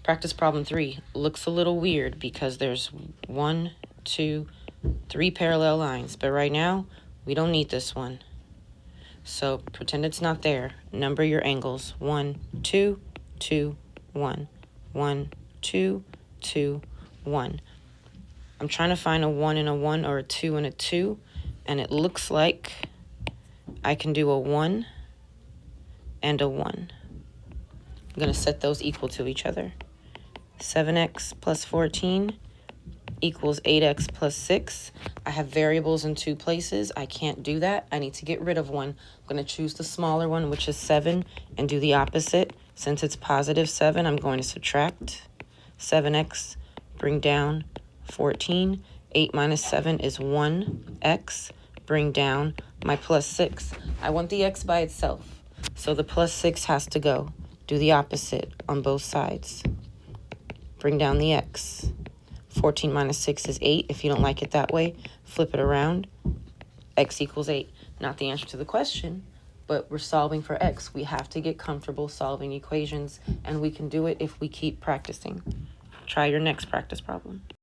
Practice problem 3 looks a little weird because there's 1, 2, 3 parallel lines, but right now we don't need this one. So pretend it's not there. Number your angles. 1, 2, 2, 1, 1, 2, 2, 1. I'm trying to find a 1 and a 1 or a 2 and a 2, and it looks like I can do a 1 and a 1. I'm going to set those equal to each other. 7x plus 14 equals 8x plus 6. I have variables in 2 places. I can't do that. I need to get rid of one. I'm going to choose the smaller one, which is 7, and do the opposite. Since it's positive 7, I'm going to subtract 7x, bring down 14. 8 minus 7 is 1x, bring down my plus 6. I want the x by itself, so the plus 6 has to go. Do the opposite on both sides. Bring down the x. 14 minus 6 is 8. If you don't like it that way, flip it around. X equals 8. Not the answer to the question, but we're solving for x. We have to get comfortable solving equations, and we can do it if we keep practicing. Try your next practice problem.